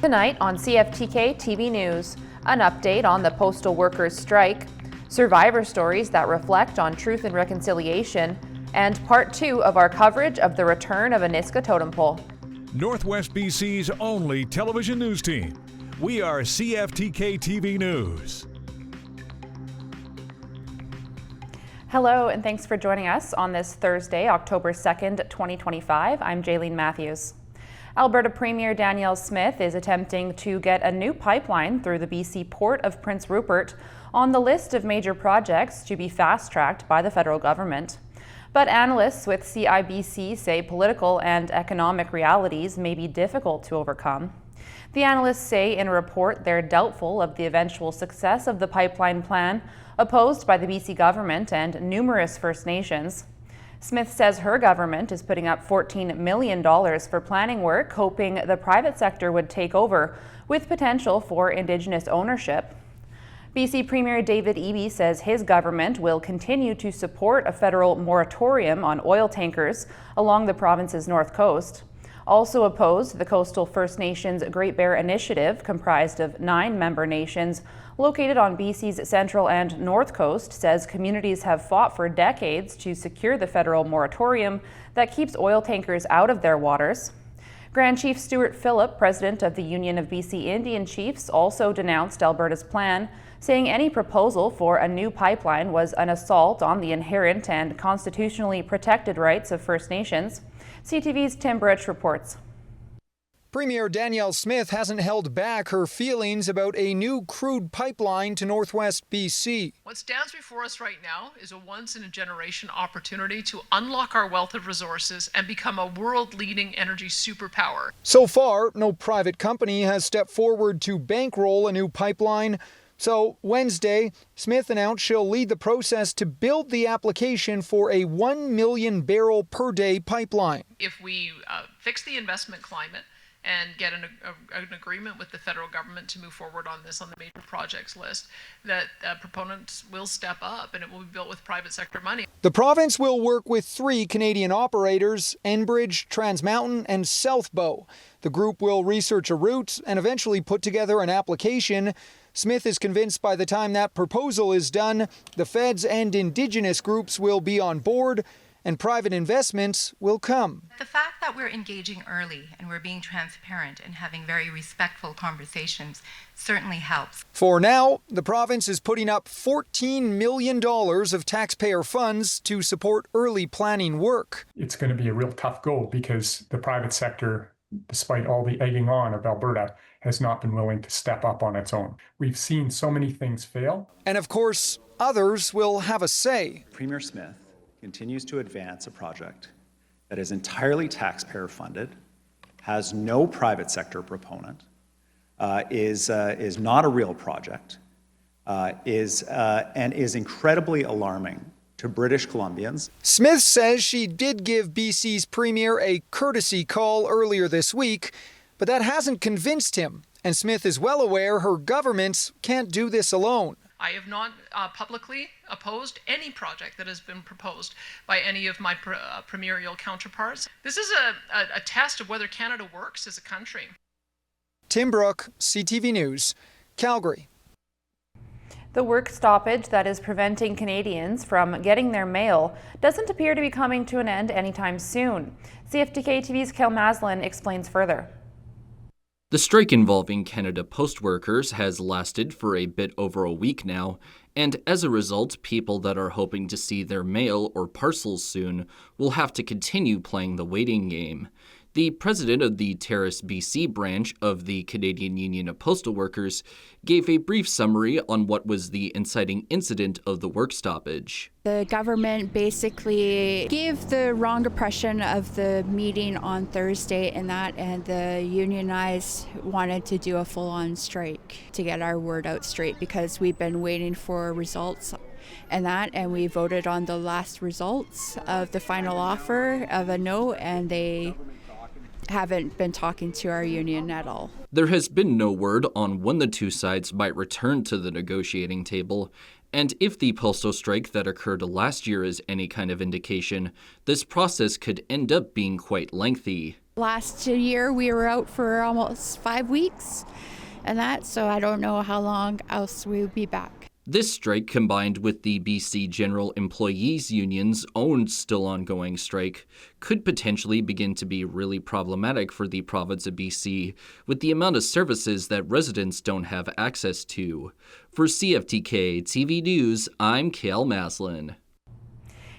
Tonight on CFTK-TV News, an update on the postal workers' strike, survivor stories that reflect on truth and reconciliation, and part 2 of our coverage of the return of a Niska totem pole. Northwest BC's only television news team. We are CFTK-TV News. Hello, and thanks for joining us on this Thursday, October 2nd, 2025. I'm Jaylene Mathews. Alberta Premier Danielle Smith is attempting to get a new pipeline through the BC Port of Prince Rupert on the list of major projects to be fast-tracked by the federal government. But analysts with CIBC say political and economic realities may be difficult to overcome. The analysts say in a report they're doubtful of the eventual success of the pipeline plan, opposed by the BC government and numerous First Nations. Smith says her government is putting up $14 million for planning work, hoping the private sector would take over, with potential for Indigenous ownership. BC Premier David Eby says his government will continue to support a federal moratorium on oil tankers along the province's north coast. Also opposed, the Coastal First Nations Great Bear Initiative, comprised of 9 member nations located on BC's central and north coast, says communities have fought for decades to secure the federal moratorium that keeps oil tankers out of their waters. Grand Chief Stuart Phillip, president of the Union of BC Indian Chiefs, also denounced Alberta's plan, saying any proposal for a new pipeline was an assault on the inherent and constitutionally protected rights of First Nations. CTV's Tim Birch reports. Premier Danielle Smith hasn't held back her feelings about a new crude pipeline to Northwest BC. What stands before us right now is a once-in-a-generation opportunity to unlock our wealth of resources and become a world-leading energy superpower. So far, no private company has stepped forward to bankroll a new pipeline. So Wednesday, Smith announced she'll lead the process to build the application for a 1 million barrel per day pipeline. If we fix the investment climate and get an agreement with the federal government to move forward on this on the major projects list, that proponents will step up and it will be built with private sector money. The province will work with 3 Canadian operators, Enbridge, Trans Mountain, and Southbow. The group will research a route and eventually put together an application. Smith is convinced by the time that proposal is done, the feds and Indigenous groups will be on board and private investments will come. The fact that we're engaging early and we're being transparent and having very respectful conversations certainly helps. For now, the province is putting up $14 million of taxpayer funds to support early planning work. It's going to be a real tough go because the private sector, despite all the egging on of Alberta, has not been willing to step up on its own. We've seen so many things fail. And of course, others will have a say. Premier Smith continues to advance a project that is entirely taxpayer funded, has no private sector proponent, is not a real project, and is incredibly alarming to British Columbians. Smith says she did give BC's premier a courtesy call earlier this week, but that hasn't convinced him, and Smith is well aware her government can't do this alone. I have not publicly opposed any project that has been proposed by any of my premierial counterparts. This is a test of whether Canada works as a country. Tim Brook, CTV News, Calgary. The work stoppage that is preventing Canadians from getting their mail doesn't appear to be coming to an end anytime soon. CFTK-TV's Kel Maslin explains further. The strike involving Canada Post workers has lasted for a bit over a week now, and as a result, people that are hoping to see their mail or parcels soon will have to continue playing the waiting game. The president of the Terrace BC branch of the Canadian Union of Postal Workers gave a brief summary on what was the inciting incident of the work stoppage. The government basically gave the wrong impression of the meeting on Thursday and the unionized wanted to do a full-on strike to get our word out straight because we've been waiting for results and we voted on the last results of the final offer of a no, and they haven't been talking to our union at all. There has been no word on when the two sides might return to the negotiating table, And if the postal strike that occurred last year is any kind of indication, this process could end up being quite lengthy. Last year we were out for almost 5 weeks so I don't know how long else we'll be back. This strike, combined with the BC General Employees Union's own still ongoing strike, could potentially begin to be really problematic for the province of BC, with the amount of services that residents don't have access to. For CFTK-TV News, I'm Cale Maslin.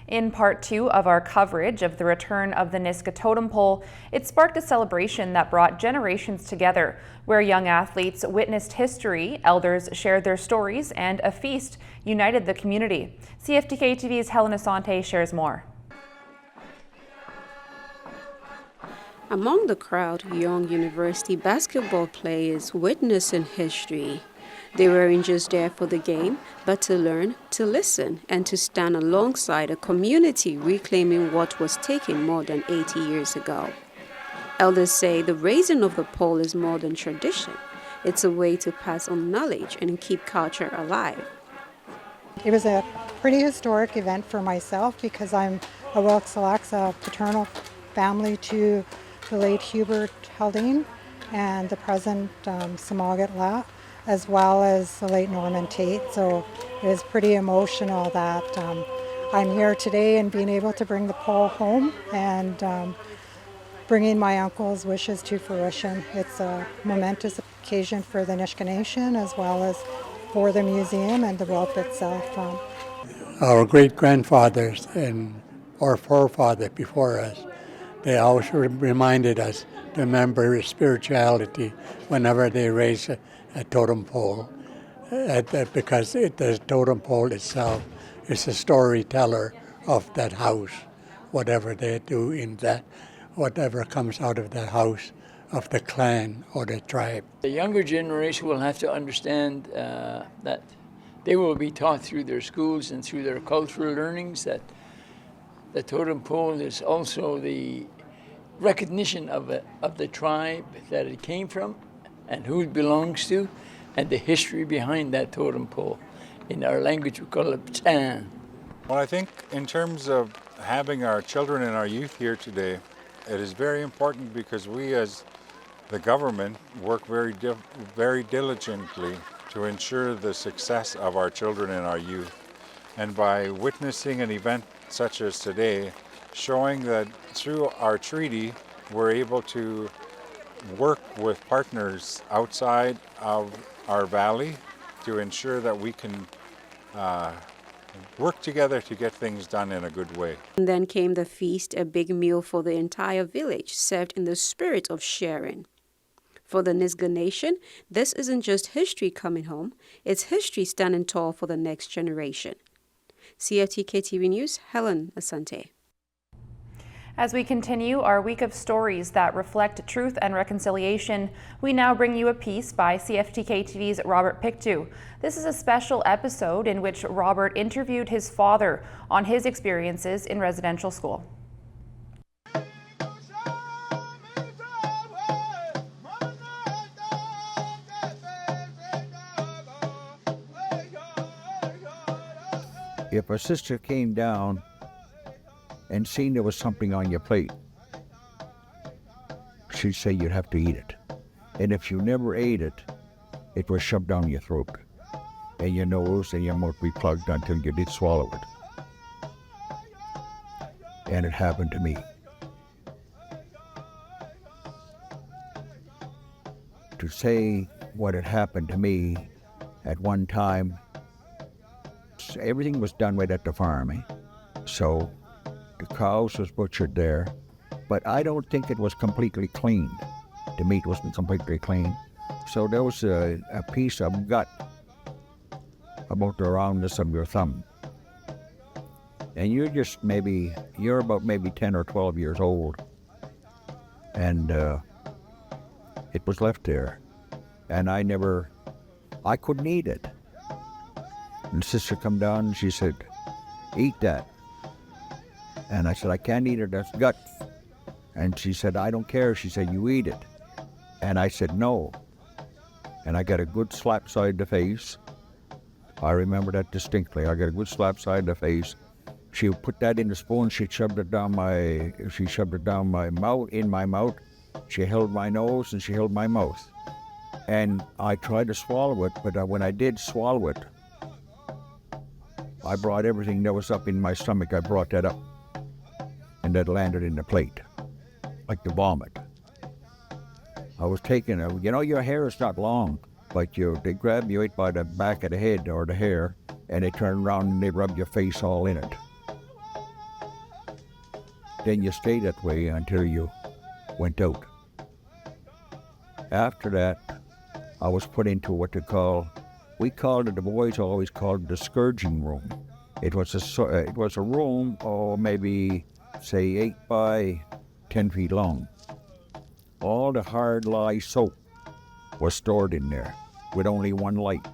In part 2 of our coverage of the return of the Nisga'a Totem Pole, it sparked a celebration that brought generations together, where young athletes witnessed history, elders shared their stories, and a feast united the community. CFTK-TV's Helen Asante shares more. Among the crowd, young university basketball players witnessing history. They weren't just there for the game, but to learn, to listen, and to stand alongside a community reclaiming what was taken more than 80 years ago. Elders say the raising of the pole is more than tradition. It's a way to pass on knowledge and keep culture alive. It was a pretty historic event for myself because I'm a Wilkes-Alexa paternal family to the late Hubert Haldane and the present Samagat La, as well as the late Norman Tate. So it is pretty emotional that I'm here today and being able to bring the pole home and bringing my uncle's wishes to fruition. It's a momentous occasion for the Nisga'a Nation as well as for the museum and the whelp itself. Our great-grandfathers and our forefathers before us, they always reminded us to remember spirituality whenever they raise a totem pole, because the totem pole itself is a storyteller of that house, whatever they do in that, whatever comes out of that house, of the clan or the tribe. The younger generation will have to understand that they will be taught through their schools and through their cultural learnings that the totem pole is also the recognition of the tribe that it came from and who it belongs to, and the history behind that totem pole. In our language, we call it p'tan. Well, I think in terms of having our children and our youth here today, it is very important because we as the government work very diligently to ensure the success of our children and our youth. And by witnessing an event such as today, showing that through our treaty, we're able to work with partners outside of our valley to ensure that we can work together to get things done in a good way. And then came the feast, a big meal for the entire village, served in the spirit of sharing. For the Nisga'a Nation, this isn't just history coming home, it's history standing tall for the next generation. CFTK-TV News, Helen Asante. As we continue our week of stories that reflect truth and reconciliation, we now bring you a piece by CFTK-TV's Robert Pictou. This is a special episode in which Robert interviewed his father on his experiences in residential school. If a sister came down and seen there was something on your plate, she'd say you'd have to eat it. And if you never ate it, it was shoved down your throat. And your nose and your mouth be plugged until you did swallow it. And it happened to me. To say what had happened to me at one time, everything was done right at the farm, So the cows was butchered there, but I don't think it was completely cleaned. The meat wasn't completely clean. So there was a piece of gut about the roundness of your thumb. And you're about maybe 10 or 12 years old. And it was left there. And I couldn't eat it. And sister come down and she said, "Eat that." And I said, "I can't eat it, that's gut." And she said, "I don't care." She said, "You eat it." And I said, "No." And I got a good slap side the face. I remember that distinctly. I got a good slap side in the face. She would put that in the spoon. She shoved it down my mouth, in my mouth. She held my nose and she held my mouth. And I tried to swallow it, but when I did swallow it, I brought everything that was up in my stomach, I brought that up. And that landed in the plate, like the vomit. I was taking your hair is not long, but they grab you right by the back of the head or the hair, and they turn around and they rub your face all in it. Then you stay that way until you went out. After that, I was put into what we called it, the boys always called it the scourging room. It was a room, maybe say 8 by 10 feet long. All the hard lye soap was stored in there with only one light.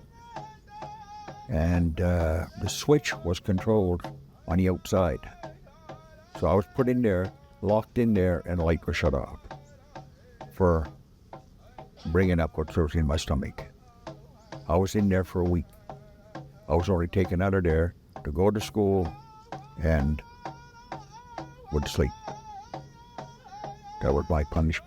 And the switch was controlled on the outside. So I was put in there, locked in there, and the light was shut off for bringing up what was in my stomach. I was in there for a week. I was already taken out of there to go to school and would sleep. That was my punishment.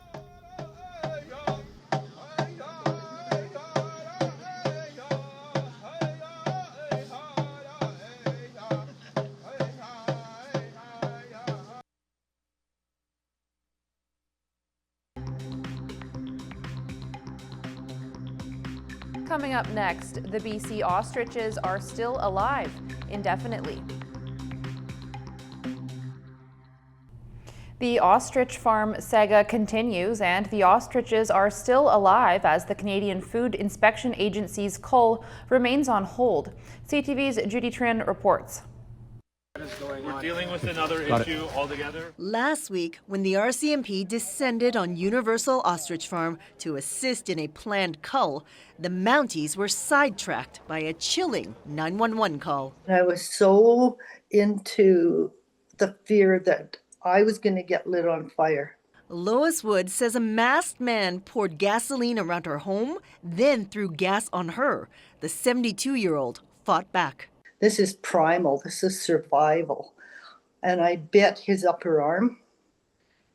Coming up next, the BC ostriches are still alive indefinitely. The ostrich farm saga continues, and the ostriches are still alive as the Canadian Food Inspection Agency's cull remains on hold. CTV's Judy Trin reports. We're dealing with another issue altogether. Last week, when the RCMP descended on Universal Ostrich Farm to assist in a planned cull, the Mounties were sidetracked by a chilling 911 call. I was so into the fear that I was going to get lit on fire. Lois Wood says a masked man poured gasoline around her home, then threw gas on her. The 72-year-old fought back. This is primal. This is survival. And I bit his upper arm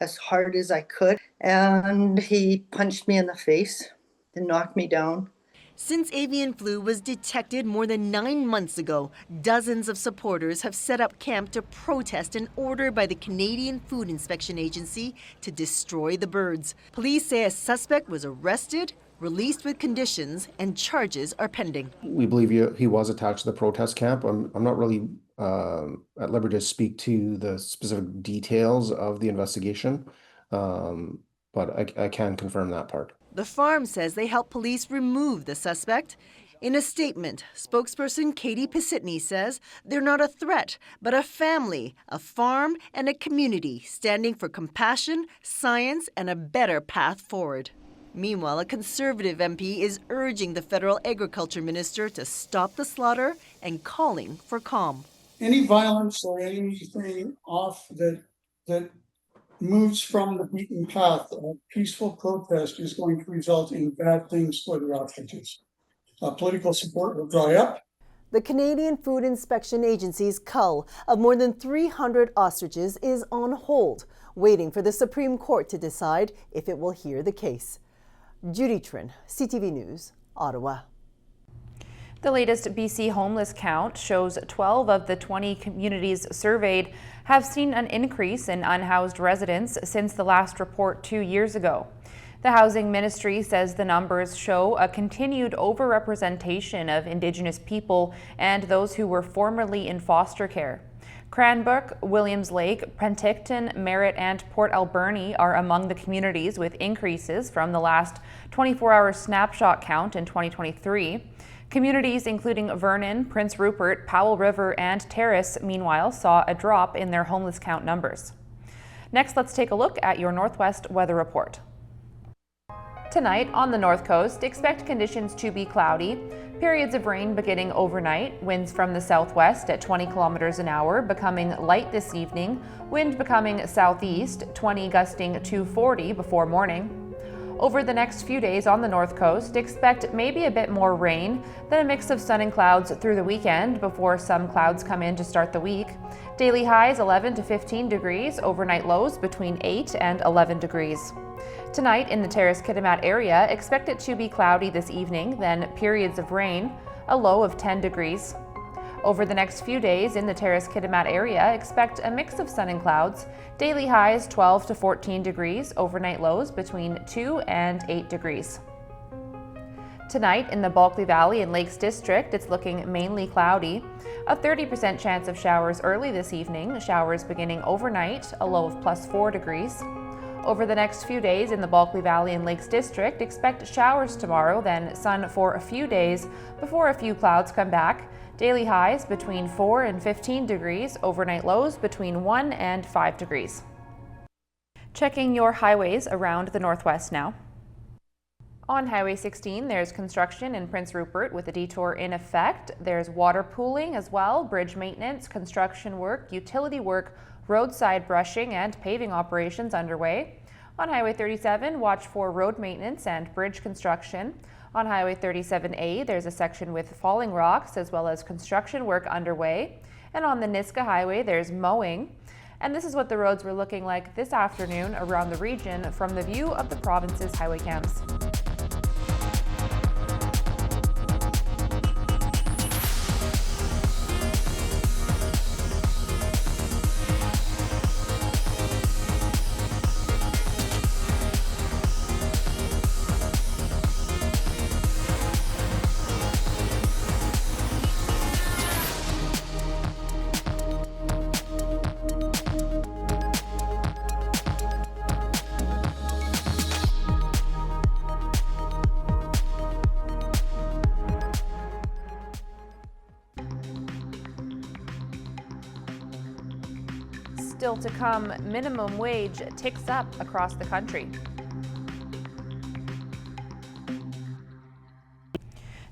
as hard as I could. And he punched me in the face and knocked me down. Since avian flu was detected more than 9 months ago, dozens of supporters have set up camp to protest an order by the Canadian Food Inspection Agency to destroy the birds. Police say a suspect was arrested, released with conditions, and charges are pending. We believe he was attached to the protest camp. I'm not really at liberty to speak to the specific details of the investigation, but I can confirm that part. The farm says they helped police remove the suspect. In a statement, spokesperson Katie Pisitny says they're not a threat, but a family, a farm, and a community standing for compassion, science, and a better path forward. Meanwhile, a Conservative MP is urging the federal agriculture minister to stop the slaughter and calling for calm. Any violence or anything off that moves from the beaten path of peaceful protest is going to result in bad things for the ostriches. Political support will dry up. The Canadian Food Inspection Agency's cull of more than 300 ostriches is on hold, waiting for the Supreme Court to decide if it will hear the case. Judy Trin, CTV News, Ottawa. The latest BC homeless count shows 12 of the 20 communities surveyed have seen an increase in unhoused residents since the last report 2 years ago. The Housing Ministry says the numbers show a continued overrepresentation of Indigenous people and those who were formerly in foster care. Cranbrook, Williams Lake, Penticton, Merritt, and Port Alberni are among the communities with increases from the last 24-hour snapshot count in 2023. Communities including Vernon, Prince Rupert, Powell River, and Terrace, meanwhile, saw a drop in their homeless count numbers. Next, let's take a look at your Northwest weather report. Tonight on the North Coast, expect conditions to be cloudy. Periods of rain beginning overnight, winds from the southwest at 20 kilometers an hour, becoming light this evening, wind becoming southeast, 20 gusting to 40 before morning. Over the next few days on the north coast, expect maybe a bit more rain, then a mix of sun and clouds through the weekend before some clouds come in to start the week. Daily highs 11 to 15 degrees, overnight lows between 8 and 11 degrees. Tonight in the Terrace-Kitimat area, expect it to be cloudy this evening, then periods of rain, a low of 10 degrees. Over the next few days in the Terrace-Kitimat area, expect a mix of sun and clouds. Daily highs 12 to 14 degrees, overnight lows between 2 and 8 degrees. Tonight in the Bulkley Valley and Lakes District, it's looking mainly cloudy. A 30% chance of showers early this evening, showers beginning overnight, a low of +4 degrees. Over the next few days in the Bulkley Valley and Lakes District, expect showers tomorrow, then sun for a few days before a few clouds come back. Daily highs between 4 and 15 degrees, overnight lows between 1 and 5 degrees. Checking your highways around the Northwest now. On Highway 16, there's construction in Prince Rupert with a detour in effect. There's water pooling as well, bridge maintenance, construction work, utility work, roadside brushing and paving operations underway. On Highway 37, watch for road maintenance and bridge construction. On Highway 37A, there's a section with falling rocks as well as construction work underway. And on the Niska Highway, there's mowing. And this is what the roads were looking like this afternoon around the region from the view of the province's highway cams. Still to come, minimum wage ticks up across the country.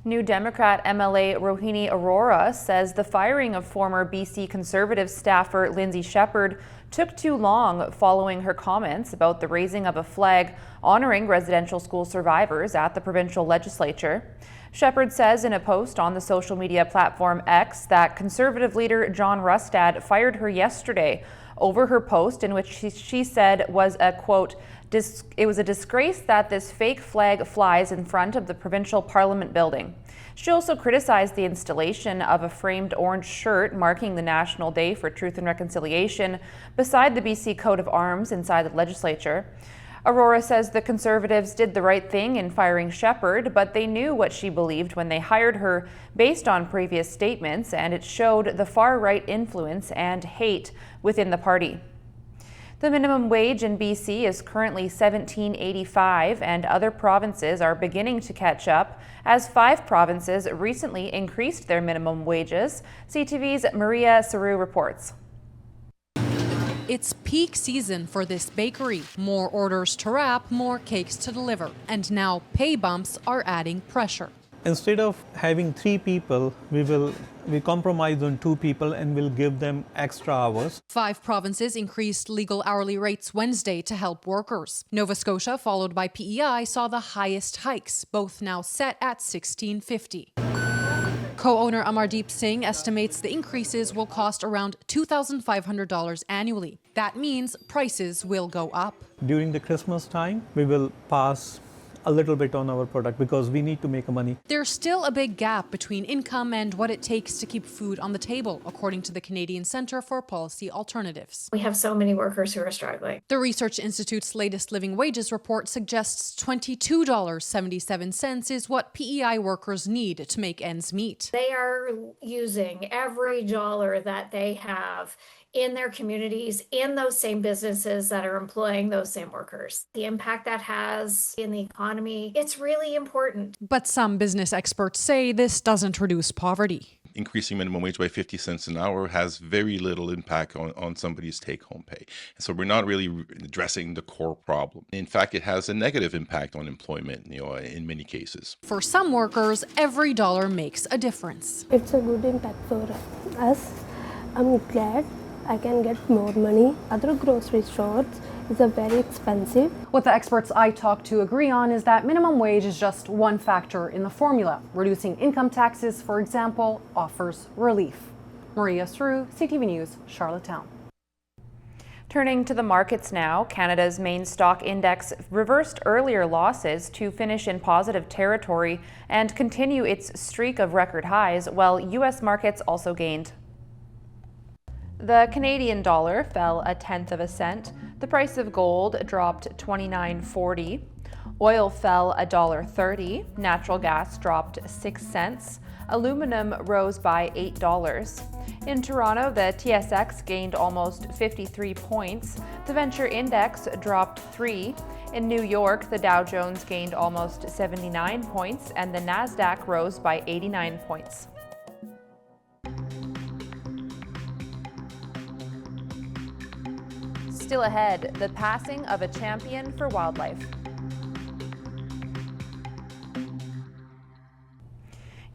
New Democrat MLA Rohini Arora says the firing of former BC Conservative staffer Lindsay Shepherd took too long following her comments about the raising of a flag honoring residential school survivors at the provincial legislature. Shepherd says in a post on the social media platform X that Conservative leader John Rustad fired her yesterday over her post in which she said was a, quote, it was a disgrace that this fake flag flies in front of the provincial parliament building. She also criticized the installation of a framed orange shirt marking the National Day for Truth and Reconciliation beside the BC coat of arms inside the legislature. Arora says the Conservatives did the right thing in firing Shepherd, but they knew what she believed when they hired her based on previous statements, and it showed the far-right influence and hate within the party. The minimum wage in BC is currently $17.85, and other provinces are beginning to catch up as 5 provinces recently increased their minimum wages. CTV's Maria Saru reports. It's peak season for this bakery. More orders to wrap, more cakes to deliver. And now pay bumps are adding pressure. Instead of having 3 people, we compromise on 2 people and we'll give them extra hours. 5 provinces increased legal hourly rates Wednesday to help workers. Nova Scotia, followed by PEI, saw the highest hikes, both now set at $16.50. Co-owner Amardeep Singh estimates the increases will cost around $2,500 annually. That means prices will go up. During the Christmas time, we will pass a little bit on our product because we need to make money. There's still a big gap between income and what it takes to keep food on the table, according to the Canadian Centre for Policy Alternatives. We have so many workers who are struggling. The Research Institute's latest living wages report suggests $22.77 is what PEI workers need to make ends meet. They are using every dollar that they have in their communities, in those same businesses that are employing those same workers. The impact that has in the economy, it's really important. But some business experts say this doesn't reduce poverty. Increasing minimum wage by 50 cents an hour has very little impact on somebody's take-home pay. So we're not really addressing the core problem. In fact, it has a negative impact on employment, in many cases. For some workers, every dollar makes a difference. It's a good impact for us. I'm glad I can get more money. Other grocery stores is very expensive. What the experts I talked to agree on is that minimum wage is just one factor in the formula. Reducing income taxes, for example, offers relief. Maria Sru, CTV News, Charlottetown. Turning to the markets now, Canada's main stock index reversed earlier losses to finish in positive territory and continue its streak of record highs, while U.S. markets also gained. The Canadian dollar fell 0.1 cent. The price of gold dropped $29.40. Oil fell $1.30. Natural gas dropped 6 cents. Aluminum rose by $8. In Toronto, the TSX gained almost 53 points. The Venture Index dropped 3. In New York, the Dow Jones gained almost 79 points, and the Nasdaq rose by 89 points. Still ahead, the passing of a champion for wildlife.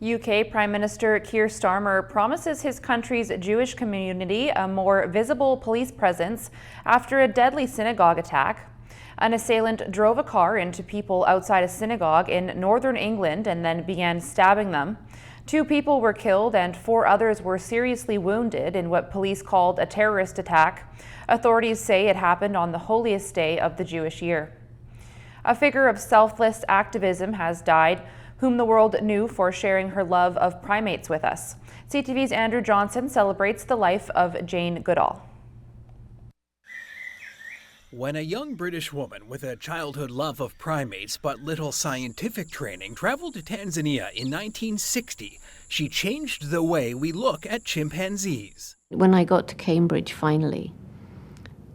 UK Prime Minister Keir Starmer promises his country's Jewish community a more visible police presence after a deadly synagogue attack. An assailant drove a car into people outside a synagogue in northern England and then began stabbing them. 2 people were killed and 4 others were seriously wounded in what police called a terrorist attack. Authorities say it happened on the holiest day of the Jewish year. A figure of selfless activism has died, whom the world knew for sharing her love of primates with us. CTV's Andrew Johnson celebrates the life of Jane Goodall. When a young British woman with a childhood love of primates but little scientific training traveled to Tanzania in 1960, she changed the way we look at chimpanzees. When I got to Cambridge finally,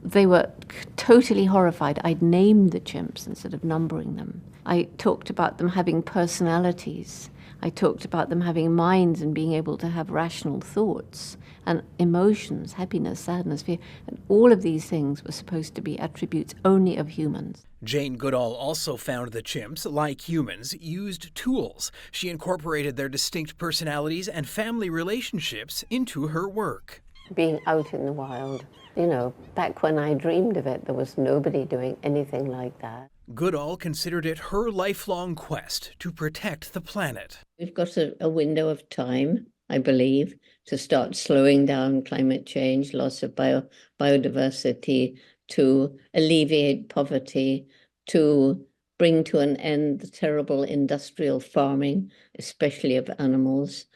they were totally horrified. I'd named the chimps instead of numbering them. I talked about them having personalities. I talked about them having minds and being able to have rational thoughts and emotions, happiness, sadness, fear. And all of these things were supposed to be attributes only of humans. Jane Goodall also found the chimps, like humans, used tools. She incorporated their distinct personalities and family relationships into her work. Being out in the wild, back when I dreamed of it, there was nobody doing anything like that. Goodall considered it her lifelong quest to protect the planet. We've got a window of time, I believe, to start slowing down climate change, loss of biodiversity, to alleviate poverty, to bring to an end the terrible industrial farming, especially of animals,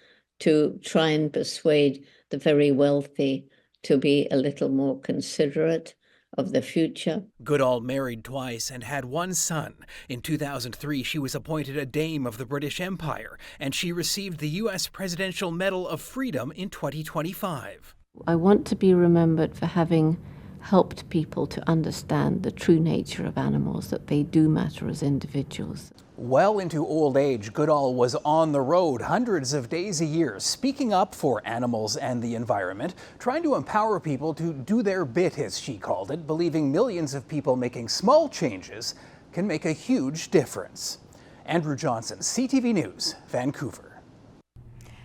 to try and persuade the very wealthy to be a little more considerate of the future. Goodall married twice and had 1 son. In 2003, she was appointed a Dame of the British Empire, and she received the U.S. Presidential Medal of Freedom in 2025. I want to be remembered for having helped people to understand the true nature of animals, that they do matter as individuals. Well into old age, Goodall was on the road hundreds of days a year, speaking up for animals and the environment, trying to empower people to do their bit, as she called it, believing millions of people making small changes can make a huge difference. Andrew Johnson, CTV News, Vancouver.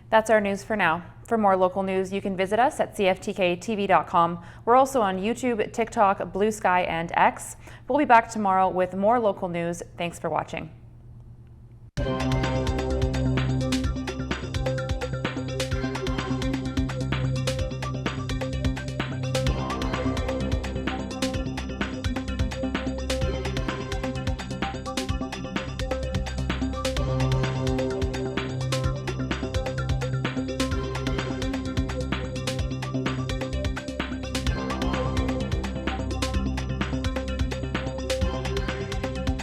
That's our news for now. For more local news, you can visit us at CFTK-TV.com. We're also on YouTube, TikTok, Blue Sky, and X. We'll be back tomorrow with more local news. Thanks for watching.